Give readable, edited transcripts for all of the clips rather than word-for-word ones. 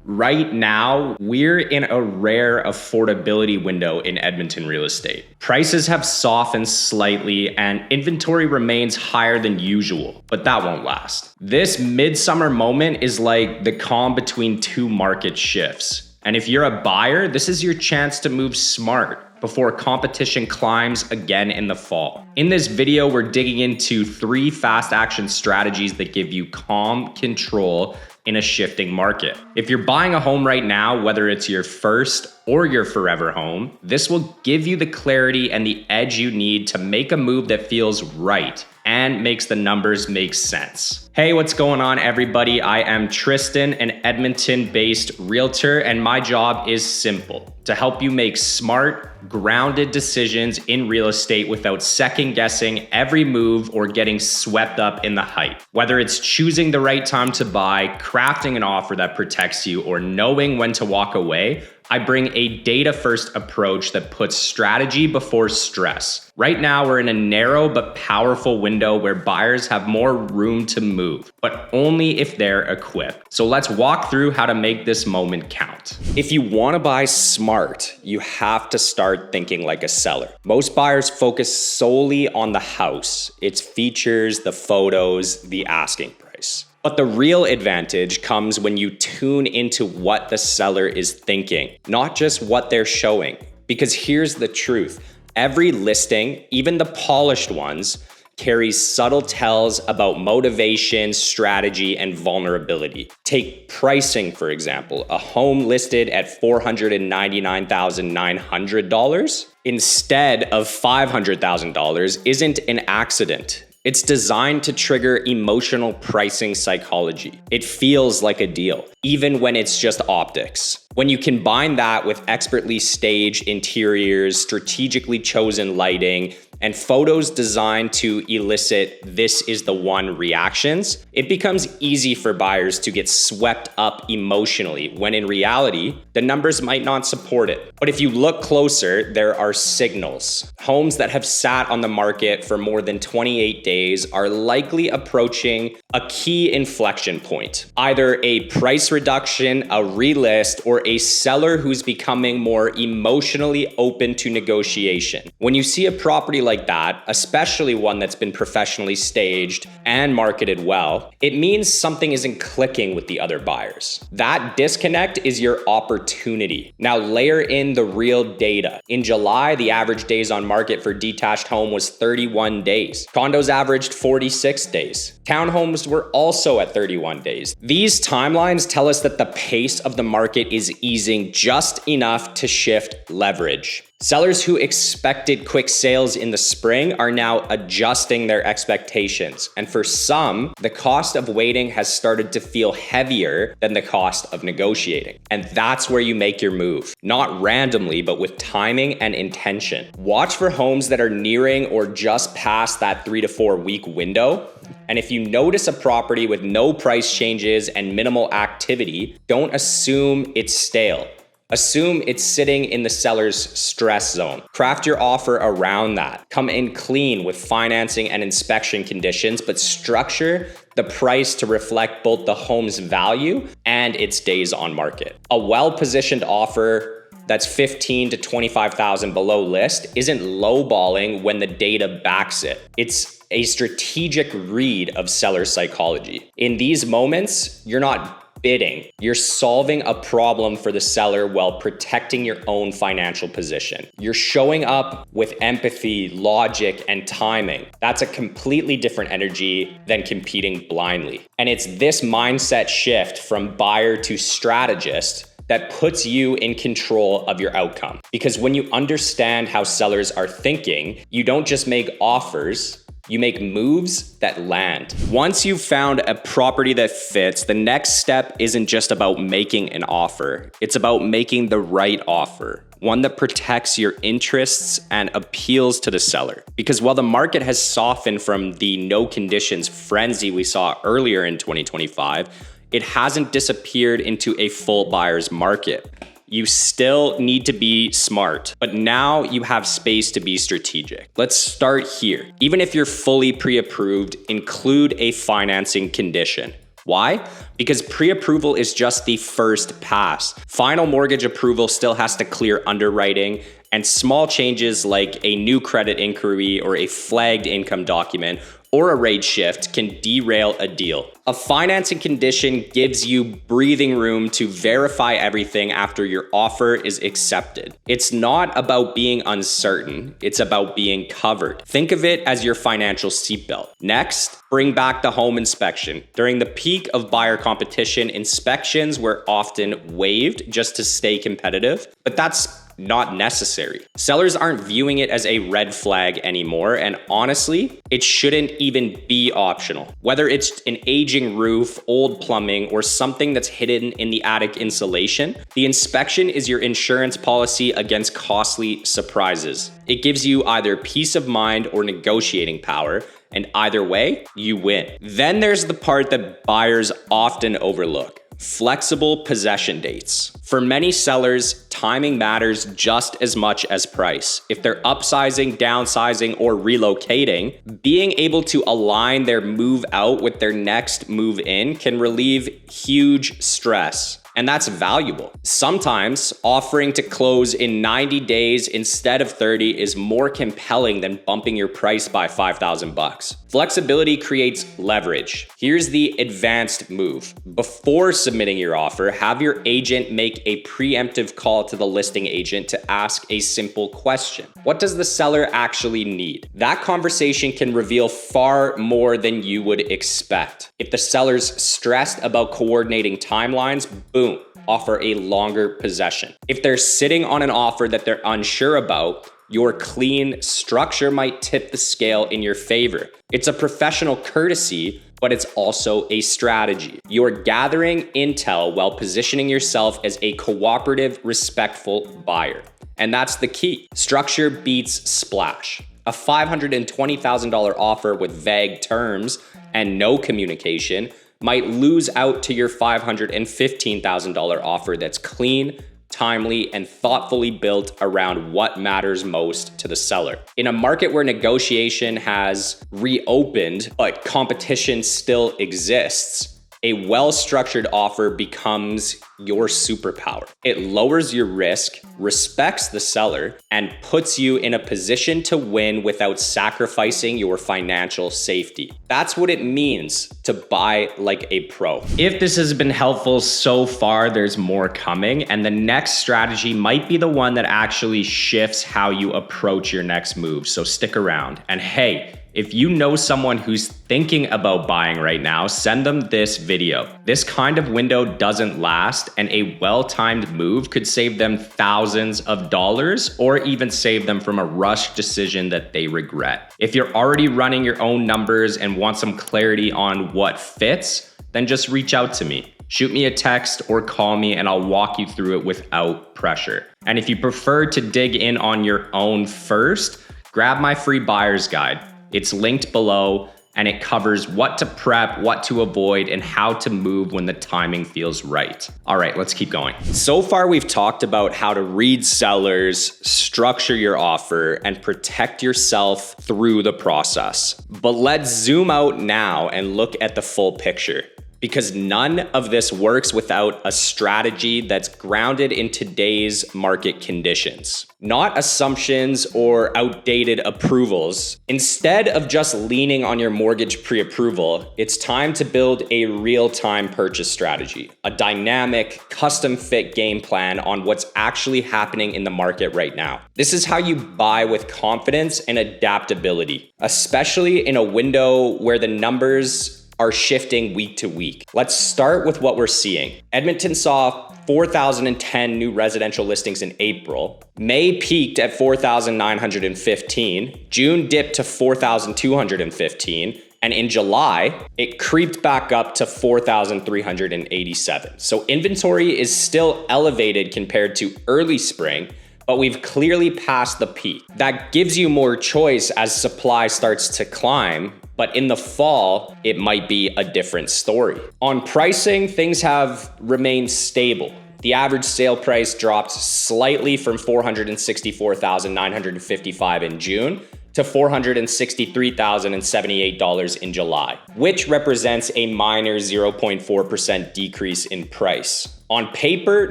Right now, we're in a rare affordability window in Edmonton real estate. Prices have softened slightly and inventory remains higher than usual, but that won't last. This midsummer moment is like the calm between two market shifts. And if you're a buyer, this is your chance to move smart before competition climbs again in the fall. In this video, we're digging into 3 fast action strategies that give you calm control in a shifting market. If you're buying a home right now, whether it's your first or your forever home, this will give you the clarity and the edge you need to make a move that feels right and makes the numbers make sense. Hey, what's going on, everybody? I am Tristan, an Edmonton-based realtor, and my job is simple: to help you make smart, grounded decisions in real estate without second-guessing every move or getting swept up in the hype. Whether it's choosing the right time to buy, crafting an offer that protects you, or knowing when to walk away, I bring a data-first approach that puts strategy before stress. Right now, we're in a narrow but powerful window where buyers have more room to move, but only if they're equipped. So let's walk through how to make this moment count. If you want to buy smart, you have to start thinking like a seller. Most buyers focus solely on the house, its features, the photos, the asking price. But the real advantage comes when you tune into what the seller is thinking, not just what they're showing. Because here's the truth: every listing, even the polished ones, carries subtle tells about motivation, strategy, and vulnerability. Take pricing, for example. A home listed at $499,900 instead of $500,000 isn't an accident. It's designed to trigger emotional pricing psychology. It feels like a deal, even when it's just optics. When you combine that with expertly staged interiors, strategically chosen lighting, and photos designed to elicit "this is the one" reactions, it becomes easy for buyers to get swept up emotionally, when in reality, the numbers might not support it. But if you look closer, there are signals. Homes that have sat on the market for more than 28 days are likely approaching a key inflection point. Either a price reduction, a relist, or a seller who's becoming more emotionally open to negotiation. When you see a property like that, especially one that's been professionally staged and marketed well, it means something isn't clicking with the other buyers. That disconnect is your opportunity. Now layer in the real data. In July, the average days on market for detached home was 31 days. Condos averaged 46 days. Townhomes were also at 31 days. These timelines tell us that the pace of the market is easing just enough to shift leverage. Sellers who expected quick sales in the spring are now adjusting their expectations. And for some, the cost of waiting has started to feel heavier than the cost of negotiating. And that's where you make your move. Not randomly, but with timing and intention. Watch for homes that are nearing or just past that 3 to 4 week window. And if you notice a property with no price changes and minimal activity, don't assume it's stale. Assume it's sitting in the seller's stress zone. Craft your offer around that. Come in clean with financing and inspection conditions, but structure the price to reflect both the home's value and its days on market. A well-positioned offer that's $15,000 to $25,000 below list isn't lowballing when the data backs it. It's a strategic read of seller psychology. In these moments, you're not bidding. You're solving a problem for the seller while protecting your own financial position. You're showing up with empathy, logic, and timing. That's a completely different energy than competing blindly. And it's this mindset shift from buyer to strategist that puts you in control of your outcome. Because when you understand how sellers are thinking, you don't just make offers, you make moves that land. Once you've found a property that fits, the next step isn't just about making an offer. It's about making the right offer, one that protects your interests and appeals to the seller. Because while the market has softened from the no conditions frenzy we saw earlier in 2025, it hasn't disappeared into a full buyer's market. You still need to be smart, but now you have space to be strategic. Let's start here. Even if you're fully pre-approved, include a financing condition. Why? Because pre-approval is just the first pass. Final mortgage approval still has to clear underwriting, and small changes like a new credit inquiry or a flagged income document or a rate shift can derail a deal. A financing condition gives you breathing room to verify everything after your offer is accepted. It's not about being uncertain, it's about being covered. Think of it as your financial seatbelt. Next, bring back the home inspection. During the peak of buyer competition, inspections were often waived just to stay competitive, but that's not necessary. Sellers aren't viewing it as a red flag anymore, and honestly, it shouldn't even be optional. Whether it's an aging roof, old plumbing, or something that's hidden in the attic insulation, the inspection is your insurance policy against costly surprises. It gives you either peace of mind or negotiating power, and either way, you win. Then there's the part that buyers often overlook: flexible possession dates. For many sellers, timing matters just as much as price. If they're upsizing, downsizing, or relocating, being able to align their move out with their next move in can relieve huge stress. And that's valuable. Sometimes offering to close in 90 days instead of 30 is more compelling than bumping your price by $5,000. Flexibility creates leverage. Here's the advanced move. Before submitting your offer, have your agent make a preemptive call to the listing agent to ask a simple question. What does the seller actually need? That conversation can reveal far more than you would expect. If the seller's stressed about coordinating timelines, boom, offer a longer possession. If they're sitting on an offer that they're unsure about, your clean structure might tip the scale in your favor. It's a professional courtesy, but it's also a strategy. You're gathering intel while positioning yourself as a cooperative, respectful buyer. And that's the key. Structure beats splash. A $520,000 offer with vague terms and no communication might lose out to your $515,000 offer that's clean, timely, and thoughtfully built around what matters most to the seller. In a market where negotiation has reopened, but competition still exists, a well-structured offer becomes your superpower. It lowers your risk, respects the seller, and puts you in a position to win without sacrificing your financial safety. That's what it means to buy like a pro. If this has been helpful so far, there's more coming, and the next strategy might be the one that actually shifts how you approach your next move. So stick around. And hey, if you know someone who's thinking about buying right now, send them this video. This kind of window doesn't last, and a well-timed move could save them thousands of dollars or even save them from a rushed decision that they regret. If you're already running your own numbers and want some clarity on what fits, then just reach out to me. Shoot me a text or call me and I'll walk you through it without pressure. And if you prefer to dig in on your own first, grab my free buyer's guide. It's linked below, and it covers what to prep, what to avoid, and how to move when the timing feels right. All right, let's keep going. So far, we've talked about how to read sellers, structure your offer, and protect yourself through the process. But let's zoom out now and look at the full picture, because none of this works without a strategy that's grounded in today's market conditions. Not assumptions or outdated approvals. Instead of just leaning on your mortgage pre-approval, it's time to build a real-time purchase strategy, a dynamic, custom-fit game plan on what's actually happening in the market right now. This is how you buy with confidence and adaptability, especially in a window where the numbers are shifting week to week. Let's start with what we're seeing. Edmonton saw 4,010 new residential listings in April. May peaked at 4,915. June dipped to 4,215. And in July, it creeped back up to 4,387. So inventory is still elevated compared to early spring, but we've clearly passed the peak. That gives you more choice as supply starts to climb, but in the fall, it might be a different story. On pricing, things have remained stable. The average sale price dropped slightly from $464,955 in June to $463,078 in July, which represents a minor 0.4% decrease in price. On paper,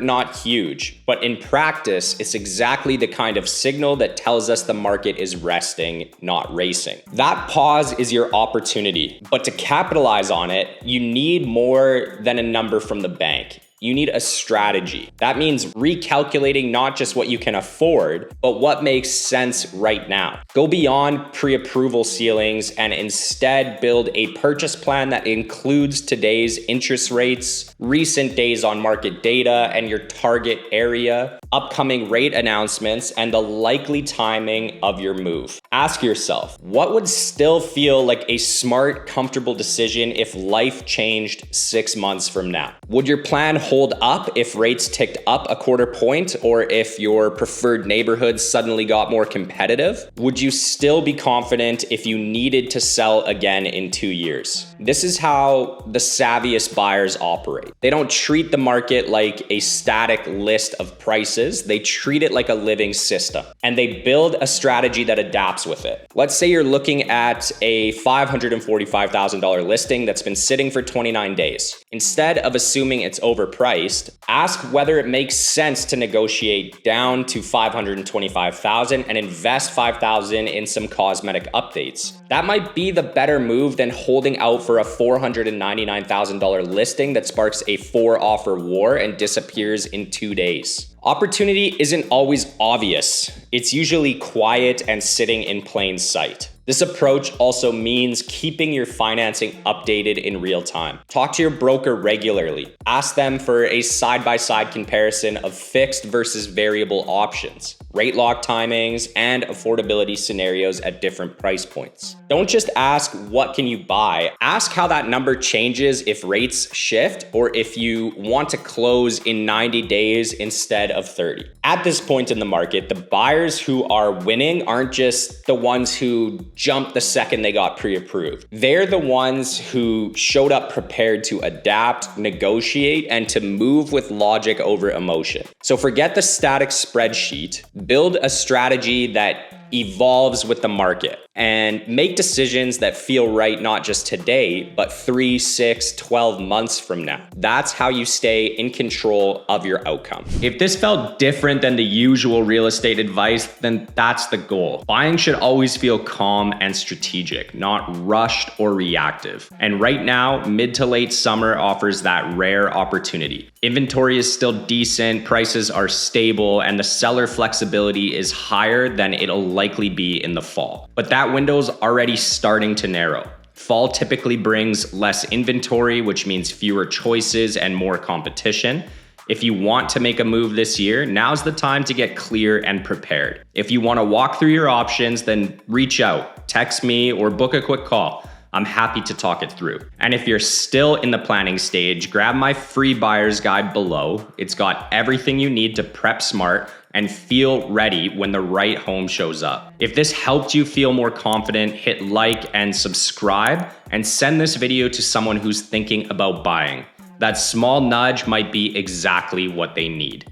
not huge, but in practice, it's exactly the kind of signal that tells us the market is resting, not racing. That pause is your opportunity, but to capitalize on it, you need more than a number from the bank. You need a strategy. That means recalculating not just what you can afford, but what makes sense right now. Go beyond pre-approval ceilings and instead build a purchase plan that includes today's interest rates, recent days on market data and your target area, upcoming rate announcements, and the likely timing of your move. Ask yourself, what would still feel like a smart, comfortable decision if life changed 6 months from now? Would your plan hold up if rates ticked up a quarter point or if your preferred neighborhood suddenly got more competitive? Would you still be confident if you needed to sell again in 2 years? This is how the savviest buyers operate. They don't treat the market like a static list of prices. They treat it like a living system, and they build a strategy that adapts with it. Let's say you're looking at a $545,000 listing that's been sitting for 29 days. Instead of assuming it's overpriced, ask whether it makes sense to negotiate down to $525,000 and invest $5,000 in some cosmetic updates. That might be the better move than holding out for a $499,000 listing that sparks a 4-offer war and disappears in 2 days. Opportunity isn't always obvious. It's usually quiet and sitting in plain sight. This approach also means keeping your financing updated in real time. Talk to your broker regularly. Ask them for a side-by-side comparison of fixed versus variable options, rate lock timings, and affordability scenarios at different price points. Don't just ask, what can you buy? Ask how that number changes if rates shift or if you want to close in 90 days instead of 30. At this point in the market, the buyers who are winning aren't just the ones who jumped the second they got pre-approved. They're the ones who showed up prepared to adapt, negotiate, and to move with logic over emotion. So forget the static spreadsheet, build a strategy that evolves with the market, and make decisions that feel right not just today, but 3, 6, 12 months from now. That's how you stay in control of your outcome. If this felt different than the usual real estate advice, then that's the goal. Buying should always feel calm and strategic, not rushed or reactive. And right now, mid to late summer offers that rare opportunity. Inventory is still decent, prices are stable, and the seller flexibility is higher than it'll likely be in the fall. But that window's already starting to narrow. Fall typically brings less inventory, which means fewer choices and more competition. If you want to make a move this year, now's the time to get clear and prepared. If you want to walk through your options, then reach out, text me, or book a quick call. I'm happy to talk it through. And if you're still in the planning stage, grab my free buyer's guide below. It's got everything you need to prep smart and feel ready when the right home shows up. If this helped you feel more confident, hit like and subscribe, and send this video to someone who's thinking about buying. That small nudge might be exactly what they need.